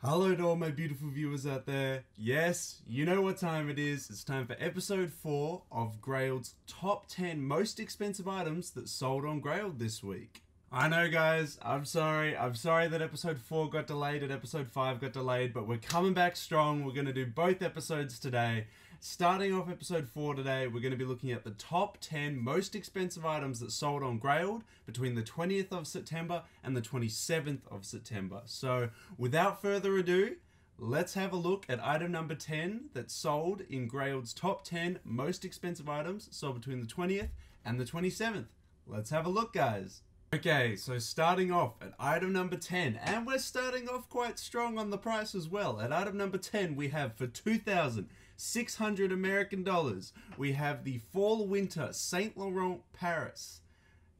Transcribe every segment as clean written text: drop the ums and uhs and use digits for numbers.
Hello to all my beautiful viewers out there. Yes, you know what time it is. It's time for episode 4 of Grailed's top 10 most expensive items that sold on Grailed this week. I know guys, I'm sorry that episode 4 got delayed and episode 5 got delayed, but we're coming back strong. We're going to do both episodes today. Starting off episode 4 today, we're going to be looking at the top 10 most expensive items that sold on Grailed between the 20th of September and the 27th of September. So without further ado, let's have a look at item number 10 that sold in Grailed's top 10 most expensive items sold between the 20th and the 27th. Let's have a look, guys. Okay, so starting off at item number 10, and we're starting off quite strong on the price as well. At item number 10, we have for 2,600 American dollars, we have the Fall Winter Saint Laurent Paris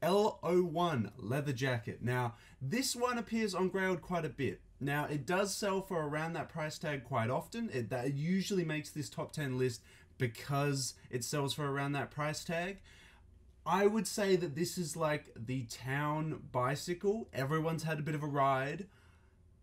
L01 leather jacket. Now, this one appears on Grailed quite a bit. Now, it does sell for around that price tag quite often. That usually makes this top 10 list because it sells for around that price tag. I would say that this is like the town bicycle. Everyone's had a bit of a ride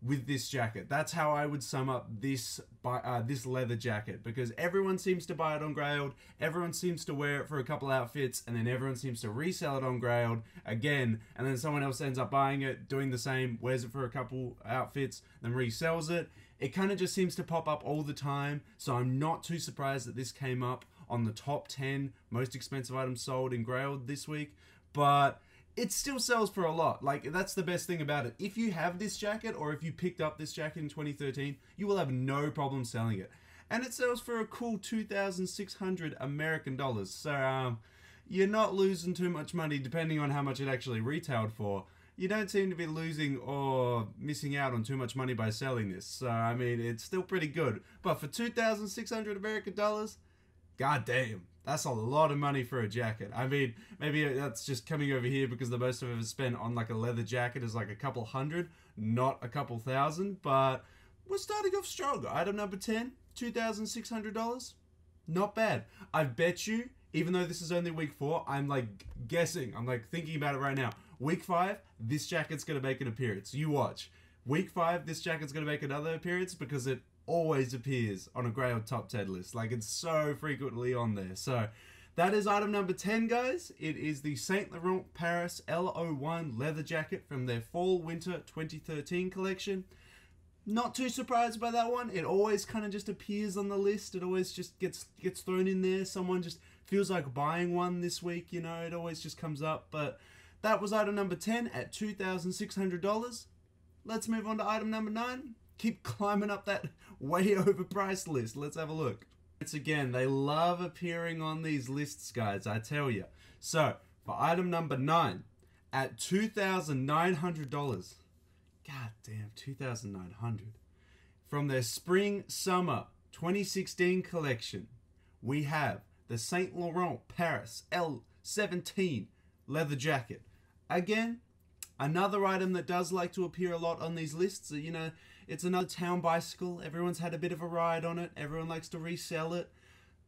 with this jacket. That's how I would sum up this leather jacket, because everyone seems to buy it on Grailed, everyone seems to wear it for a couple outfits, and then everyone seems to resell it on Grailed again, and then someone else ends up buying it, doing the same, wears it for a couple outfits, then resells it. It kind of just seems to pop up all the time, so I'm not too surprised that this came up on the top 10 most expensive items sold in Grailed this week, but it still sells for a lot. Like, that's the best thing about it. If you have this jacket, or if you picked up this jacket in 2013, you will have no problem selling it. And it sells for a cool 2,600 American dollars. So, you're not losing too much money depending on how much it actually retailed for. You don't seem to be losing or missing out on too much money by selling this. So, I mean, it's still pretty good. But for 2,600 American dollars, god damn, that's a lot of money for a jacket. I mean, maybe that's just coming over here because the most I've ever spent on like a leather jacket is like a couple hundred, not a couple thousand, but we're starting off strong. Item number 10, $2,600. Not bad. I bet you, even though this is only week 4, I'm like guessing, I'm like thinking about it right now. Week 5, this jacket's going to make an appearance. You watch. Week 5, this jacket's going to make another appearance because it always appears on a Grailed top 10 list. Like, it's so frequently on there. So that is item number 10, guys. It is the Saint Laurent Paris L01 leather jacket from their Fall Winter 2013 collection. Not too surprised by that one. It always kind of just appears on the list. It always just gets thrown in there. Someone just feels like buying one this week, you know. It always just comes up. But that was item number 10 at $2,600. Let's move on to item number 9. Keep climbing up that way overpriced list. Let's have a look. It's again, they love appearing on these lists, guys, I tell you. So, for item number 9, at $2,900. God damn, $2,900. From their Spring Summer 2016 collection, we have the Saint Laurent Paris L17 leather jacket. Again, another item that does like to appear a lot on these lists. You know, it's another town bicycle. Everyone's had a bit of a ride on it. Everyone likes to resell it.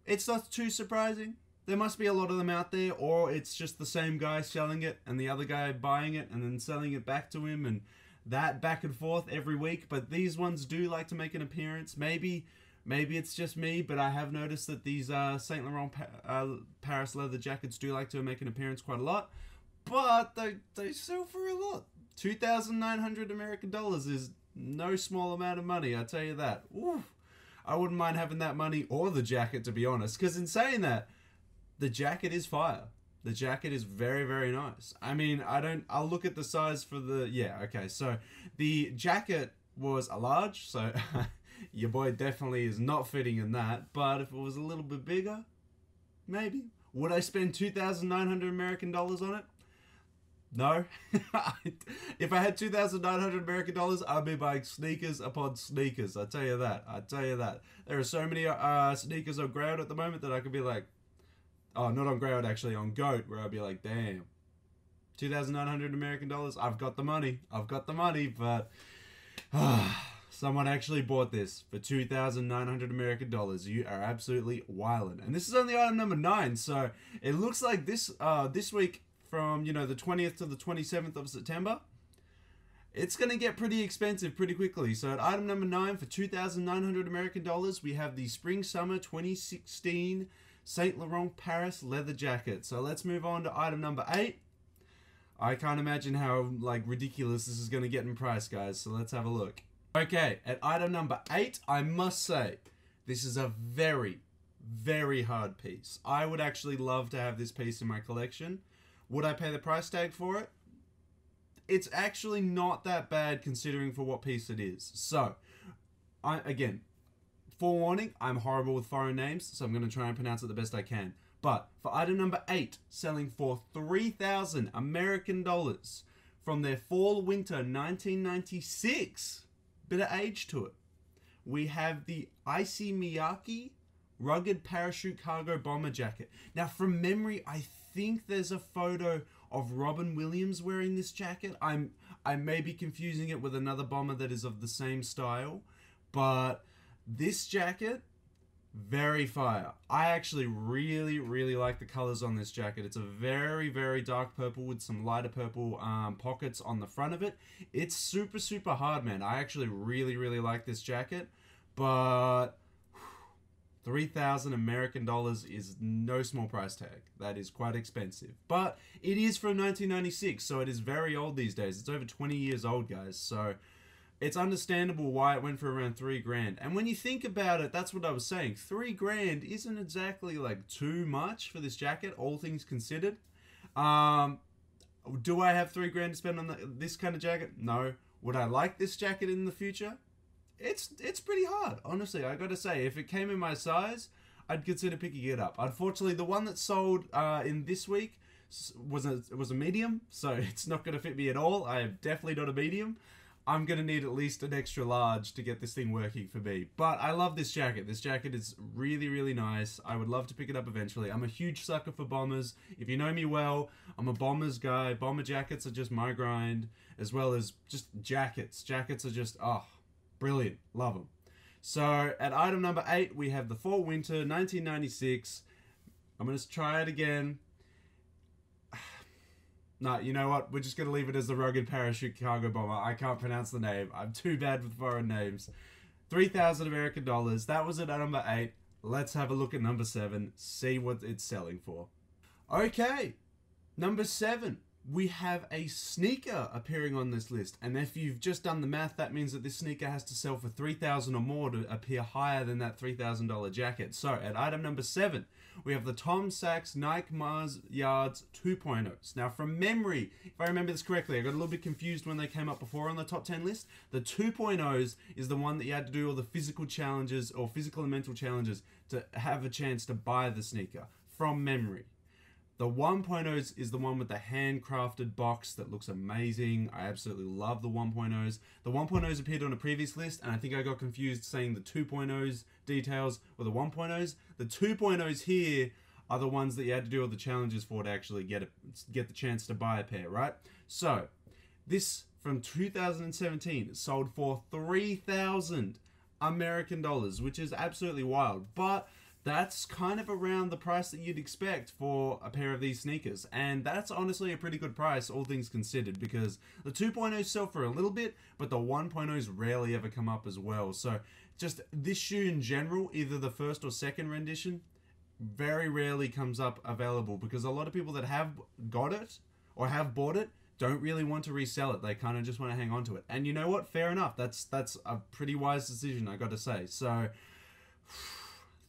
It's not too surprising. There must be a lot of them out there, or it's just the same guy selling it and the other guy buying it and then selling it back to him, and that back and forth every week. But these ones do like to make an appearance. Maybe it's just me, but I have noticed that these Saint Laurent Paris leather jackets do like to make an appearance quite a lot. But they sell for a lot. 2,900 American dollars is no small amount of money, I tell you that. Ooh, I wouldn't mind having that money or the jacket, to be honest. Because in saying that, the jacket is fire. The jacket is very, very nice. I mean, I'll look at the size for the, yeah, okay. So the jacket was a large, so your boy definitely is not fitting in that. But if it was a little bit bigger, maybe. Would I spend 2,900 American dollars on it? No. If I had 2,900 American dollars, I'd be buying sneakers upon sneakers. I tell you that. I tell you that. There are so many sneakers on Grailed at the moment that I could be like, oh, not on Grailed actually, on Goat, where I'd be like, damn, 2,900 American dollars. I've got the money. I've got the money, but someone actually bought this for 2,900 American dollars. You are absolutely wildin'. And this is only item number 9, so it looks like this week, from, you know, the 20th to the 27th of September, it's going to get pretty expensive pretty quickly. So at item number 9 for 2,900 American dollars, we have the Spring Summer 2016 Saint Laurent Paris leather jacket. So let's move on to item number 8. I can't imagine how like ridiculous this is going to get in price, guys. So let's have a look. Okay, at item number 8, I must say, this is a very, very hard piece. I would actually love to have this piece in my collection. Would I pay the price tag for it? It's actually not that bad considering for what piece it is. So, again, forewarning, I'm horrible with foreign names, so I'm going to try and pronounce it the best I can. But for item number 8, selling for 3,000 American dollars from their fall-winter 1996, bit of age to it, we have the Issey Miyake rugged parachute cargo bomber jacket. Now, from memory, I think there's a photo of Robin Williams wearing this jacket. I may be confusing it with another bomber that is of the same style, but this jacket, very fire. I actually really, really like the colors on this jacket. It's a very, very dark purple with some lighter purple pockets on the front of it. It's super, super hard, man. I actually really, really like this jacket, but 3,000 American dollars is no small price tag. That is quite expensive. But it is from 1996, so it is very old these days. It's over 20 years old, guys. So it's understandable why it went for around $3,000. And when you think about it, that's what I was saying. $3,000 isn't exactly like too much for this jacket, all things considered. Do I have $3,000 to spend on this kind of jacket? No. Would I like this jacket in the future? It's pretty hard, honestly. I gotta say, if it came in my size, I'd consider picking it up. Unfortunately, the one that sold in this week was a medium, so it's not gonna fit me at all. I am definitely not a medium. I'm gonna need at least an extra large to get this thing working for me. But I love this jacket. This jacket is really, really nice. I would love to pick it up eventually. I'm a huge sucker for bombers. If you know me well, I'm a bombers guy. Bomber jackets are just my grind, as well as just jackets. Jackets are just, oh, brilliant. Love them. So at item number 8, we have the Fall Winter 1996. I'm going to try it again. No, you know what? We're just going to leave it as the Rugged Parachute Cargo Bomber. I can't pronounce the name. I'm too bad with foreign names. 3,000 American dollars. That was at number 8. Let's have a look at number 7. See what it's selling for. Okay. Number 7. We have a sneaker appearing on this list, and if you've just done the math, that means that this sneaker has to sell for $3,000 or more to appear higher than that $3,000 jacket. So at item number 7, we have the Tom Sachs Nike Mars Yards 2.0s. Now, from memory, if I remember this correctly, I got a little bit confused when they came up before on the top 10 list. The 2.0s is the one that you had to do all the physical challenges or physical and mental challenges to have a chance to buy the sneaker, from memory. The 1.0s is the one with the handcrafted box that looks amazing. I absolutely love the 1.0s. The 1.0s appeared on a previous list, and I think I got confused saying the 2.0s details were the 1.0s. The 2.0s here are the ones that you had to do all the challenges for to actually get the chance to buy a pair, right? So, this from 2017 sold for 3,000 American dollars, which is absolutely wild. But that's kind of around the price that you'd expect for a pair of these sneakers. And that's honestly a pretty good price, all things considered, because the 2.0s sell for a little bit, but the 1.0s rarely ever come up as well. So just this shoe in general, either the first or second rendition, very rarely comes up available, because a lot of people that have got it or have bought it don't really want to resell it. They kind of just want to hang on to it. And you know what? Fair enough. That's a pretty wise decision, I got to say. So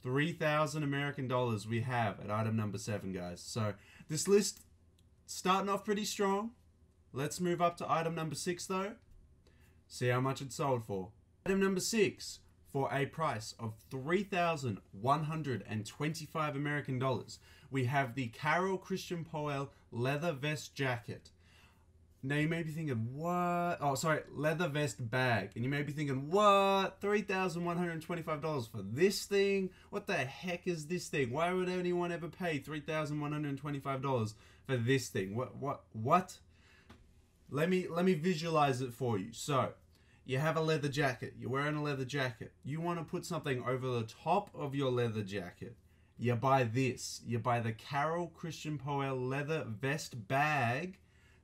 3,000 American dollars we have at item number 7, guys. So this list starting off pretty strong. Let's move up to item number 6 though. See how much it sold for. Item number 6, for a price of 3,125 American dollars, we have the Carol Christian Powell leather vest jacket. Now you may be thinking, what? Oh, sorry, leather vest bag. And you may be thinking, what? $3,125 for this thing? What the heck is this thing? Why would anyone ever pay $3,125 for this thing? What? Let me visualize it for you. So, you have a leather jacket. You're wearing a leather jacket. You want to put something over the top of your leather jacket. You buy this. You buy the Carol Christian Powell leather vest bag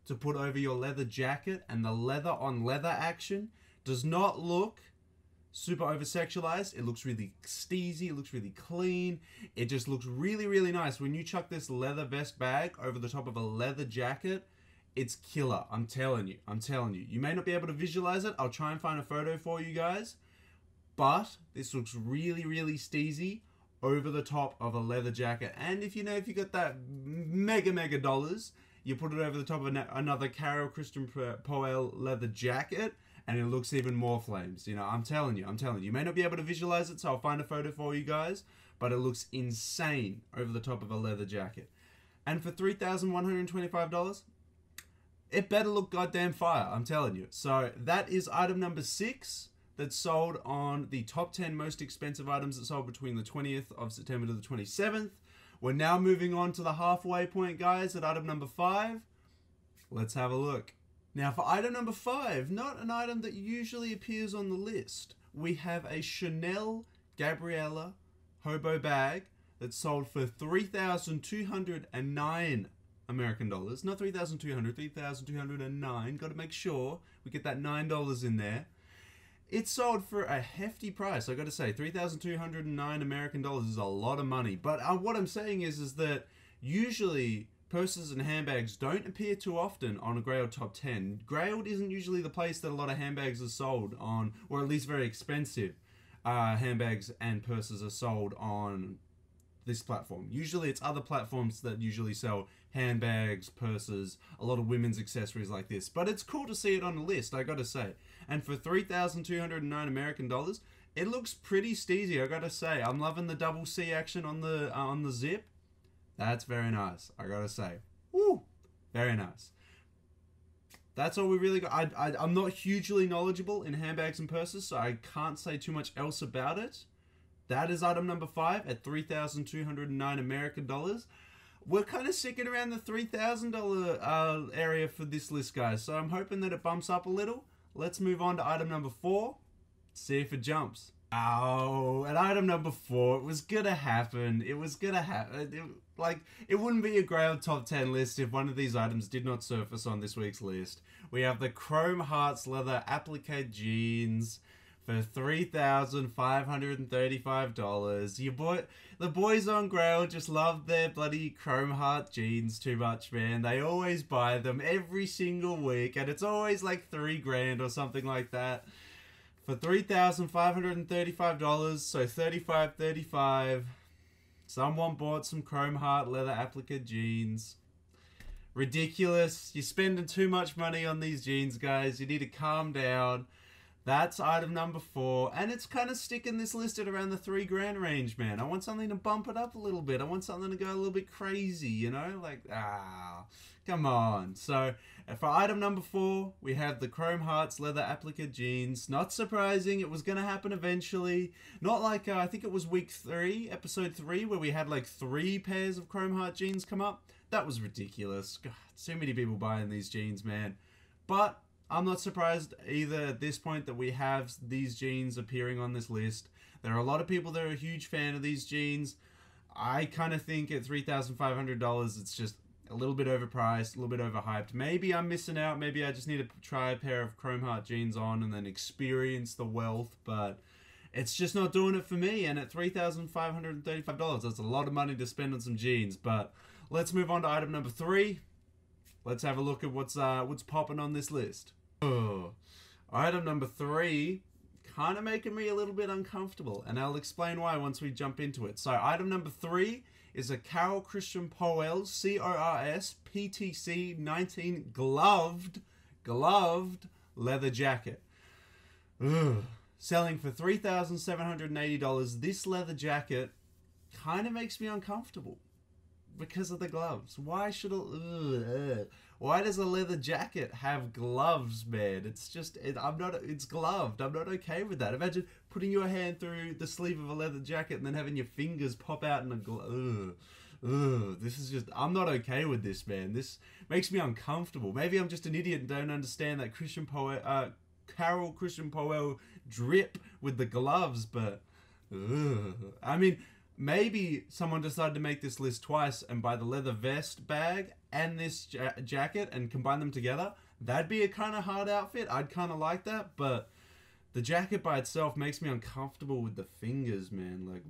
to put over your leather jacket, and the leather on leather action does not look super over sexualized. It looks really steezy, it looks really clean, it just looks really, really nice. When you chuck this leather vest bag over the top of a leather jacket, it's killer. I'm telling you. You may not be able to visualize it. I'll try and find a photo for you guys, but this looks really, really steezy over the top of a leather jacket. And if you got that mega dollars, you put it over the top of another Carol Christian Powell leather jacket, and it looks even more flames. I'm telling you. You may not be able to visualize it, so I'll find a photo for you guys, but it looks insane over the top of a leather jacket. And for $3,125, it better look goddamn fire, I'm telling you. So that is item number 6 that's sold on the top 10 most expensive items that sold between the 20th of September to the 27th. We're now moving on to the halfway point, guys, at item number 5. Let's have a look. Now for item number 5, not an item that usually appears on the list, we have a Chanel Gabriella hobo bag that sold for $3,209 American dollars. Not 3,200, 3,209. Got to make sure we get that $9 in there. It sold for a hefty price. I got to say, 3,209 American dollars is a lot of money. But what I'm saying is that usually purses and handbags don't appear too often on a Grailed top 10. Grailed isn't usually the place that a lot of handbags are sold on, or at least very expensive handbags and purses are sold on this platform. Usually it's other platforms that usually sell handbags, purses, a lot of women's accessories like this. But it's cool to see it on the list, I gotta say. And for 3,209 American dollars, it looks pretty steezy, I gotta say. I'm loving the double C action on the zip. That's very nice, I gotta say. Woo! Very nice. That's all we really got. I'm not hugely knowledgeable in handbags and purses, so I can't say too much else about it. That is item number 5 at $3,209 American dollars. We're kind of sticking around the $3,000 area for this list, guys. So I'm hoping that it bumps up a little. Let's move on to item number 4. See if it jumps. Oh, at item number 4, it was gonna happen. It was gonna happen. It wouldn't be a Grailed top 10 list if one of these items did not surface on this week's list. We have the Chrome Hearts leather applique jeans for $3,535. The boys on Grailed just love their bloody Chrome Heart jeans too much, man. They always buy them every single week, and it's always like $3,000 or something like that. For $3,535, so $35.35. Someone bought some Chrome Heart leather applique jeans. Ridiculous. You're spending too much money on these jeans, guys. You need to calm down. That's item number 4, and it's kind of sticking this list at around the $3,000 range, man. I want something to bump it up a little bit. I want something to go a little bit crazy, come on. So, for item number 4, we have the Chrome Hearts leather applique jeans. Not surprising, it was going to happen eventually. Not like, I think it was week 3, episode 3, where we had like 3 pairs of Chrome Heart jeans come up. That was ridiculous. God, so many people buying these jeans, man. But I'm not surprised either at this point that we have these jeans appearing on this list. There are a lot of people that are a huge fan of these jeans. I kind of think at $3,500 it's just a little bit overpriced, a little bit overhyped. Maybe I'm missing out. Maybe I just need to try a pair of Chrome Heart jeans on and then experience the wealth. But it's just not doing it for me. And at $3,535, that's a lot of money to spend on some jeans. But let's move on to item number 3. Let's have a look at what's popping on this list. Oh, item number 3, kind of making me a little bit uncomfortable, and I'll explain why once we jump into it. So item number 3 is a Carol Christian Powell CORS PTC 19 gloved leather jacket. Ugh. Selling for $3,780. This leather jacket kind of makes me uncomfortable because of the gloves. Why should why does a leather jacket have gloves, man? It's just, it's gloved. I'm not okay with that. Imagine putting your hand through the sleeve of a leather jacket and then having your fingers pop out in a glove. This is just, I'm not okay with this, man. This makes me uncomfortable. Maybe I'm just an idiot and don't understand that Carol Christian Powell drip with the gloves, but I mean, maybe someone decided to make this list twice and buy the leather vest bag and this jacket and combine them together, that'd be a kind of hard outfit. I'd kind of like that, but the jacket by itself makes me uncomfortable with the fingers, man. Like,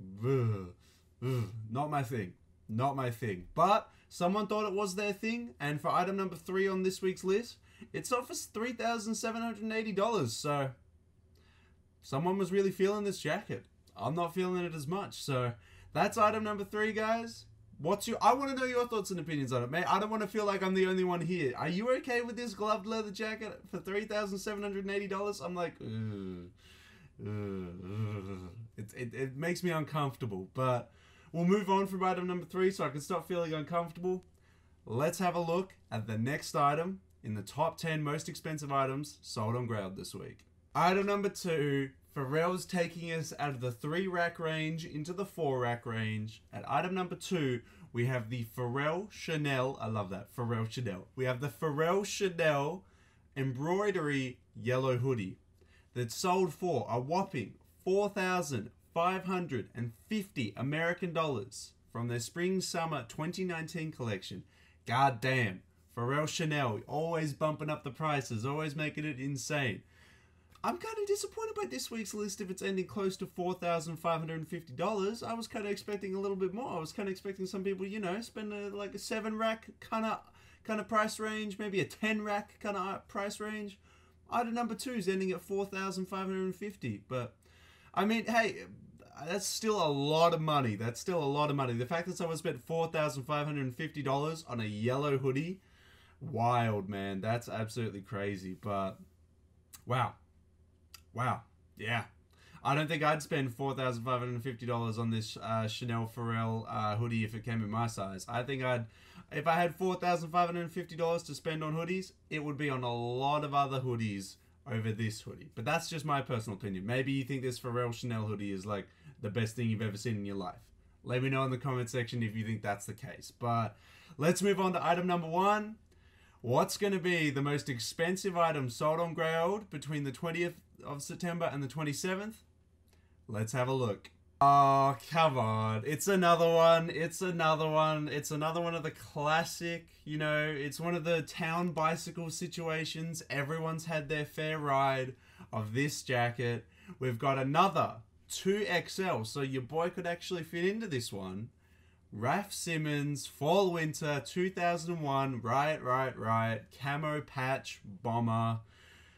not my thing. Not my thing. But someone thought it was their thing, and for item number 3 on this week's list, it sold for $3,780. So someone was really feeling this jacket. I'm not feeling it as much. So that's item number 3, guys. I want to know your thoughts and opinions on it, mate. I don't want to feel like I'm the only one here. Are you okay with this gloved leather jacket for $3,780? I'm like, it makes me uncomfortable. But we'll move on from item number 3 so I can stop feeling uncomfortable. Let's have a look at the next item in the top 10 most expensive items sold on Grailed this week. Item number 2. Pharrell's taking us out of the 3-rack range into the 4-rack range. At item number 2, we have the Pharrell Chanel. I love that. Pharrell Chanel. We have the Pharrell Chanel embroidery yellow hoodie that sold for a whopping $4,550 American dollars from their Spring-Summer 2019 collection. God damn. Pharrell Chanel, always bumping up the prices, always making it insane. I'm kind of disappointed by this week's list if it's ending close to $4,550. I was kind of expecting a little bit more. I was kind of expecting some people, you know, spend like a 7-rack kind of price range, maybe a 10-rack kind of price range. Item number 2 is ending at $4,550. But, I mean, hey, that's still a lot of money. That's still a lot of money. The fact that someone spent $4,550 on a yellow hoodie, wild, man. That's absolutely crazy. But, wow. Wow, yeah. I don't think I'd spend $4,550 on this Chanel Pharrell hoodie if it came in my size. I think if I had $4,550 to spend on hoodies, it would be on a lot of other hoodies over this hoodie. But that's just my personal opinion. Maybe you think this Pharrell Chanel hoodie is like the best thing you've ever seen in your life. Let me know in the comment section if you think that's the case. But let's move on to item number 1. What's going to be the most expensive item sold on Grailed between the 20th of September and the 27th? Let's have a look. Oh, come on. It's another one. It's another one. It's another one of the classic, you know, it's one of the town bicycle situations. Everyone's had their fair ride of this jacket. We've got another 2XL, so your boy could actually fit into this one. Raf Simons, Fall Winter 2001, right, camo patch bomber,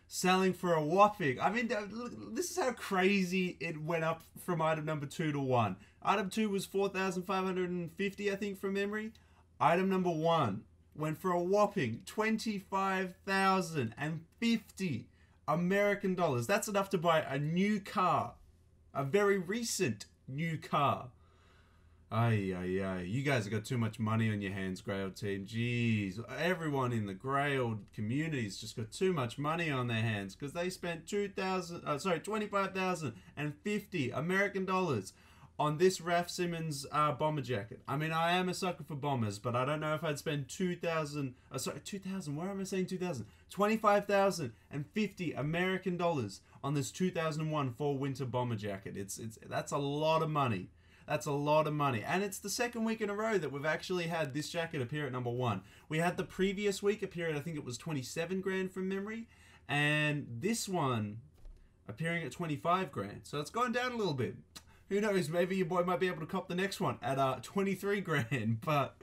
selling for a whopping, I mean, look, this is how crazy it went up from item number 2 to 1. Item 2 was $4,550, I think, from memory. Item number 1 went for a whopping $25,050 American dollars. That's enough to buy a new car, a very recent new car. Ay. You guys have got too much money on your hands, Grailed team. Jeez. Everyone in the Grailed community's just got too much money on their hands because they spent $25,050 American dollars on this Raf Simons bomber jacket. I mean, I am a sucker for bombers, but I don't know if I'd spend $2,000, why am I saying 2,000? $25,050 American dollars on this 2001 fall winter bomber jacket. That's a lot of money. That's a lot of money. And it's the second week in a row that we've actually had this jacket appear at number 1. We had the previous week appear at, I think it was 27 grand from memory. And this one appearing at 25 grand. So it's gone down a little bit. Who knows? Maybe your boy might be able to cop the next one at 23 grand. But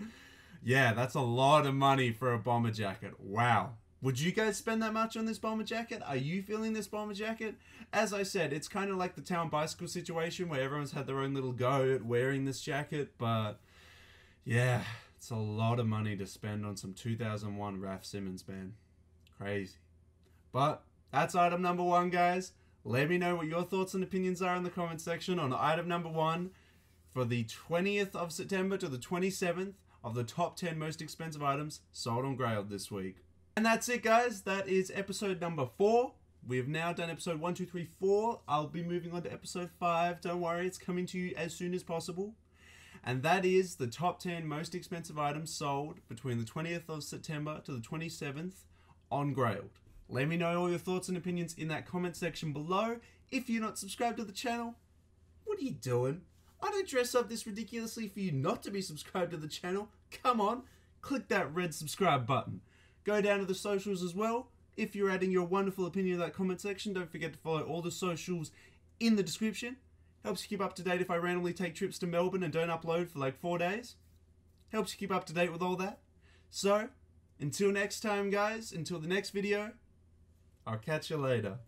yeah, that's a lot of money for a bomber jacket. Wow. Would you guys spend that much on this bomber jacket? Are you feeling this bomber jacket? As I said, it's kind of like the town bicycle situation where everyone's had their own little go at wearing this jacket. But yeah, it's a lot of money to spend on some 2001 Raf Simons, man. Crazy. But that's item number 1, guys. Let me know what your thoughts and opinions are in the comment section on item number 1 for the 20th of September to the 27th of the top 10 most expensive items sold on Grailed this week. And that's it, guys. That is episode number 4. We have now done episode 1, 2, 3, 4. I'll be moving on to episode 5. Don't worry, it's coming to you as soon as possible. And that is the top 10 most expensive items sold between the 20th of September to the 27th on Grailed. Let me know all your thoughts and opinions in that comment section below. If you're not subscribed to the channel, what are you doing? I don't dress up this ridiculously for you not to be subscribed to the channel. Come on. click that red subscribe button. Go down to the socials as well. If you're adding your wonderful opinion in that comment section, don't forget to follow all the socials in the description. Helps you keep up to date if I randomly take trips to Melbourne and don't upload for like 4 days. Helps you keep up to date with all that. So, until next time guys, until the next video, I'll catch you later.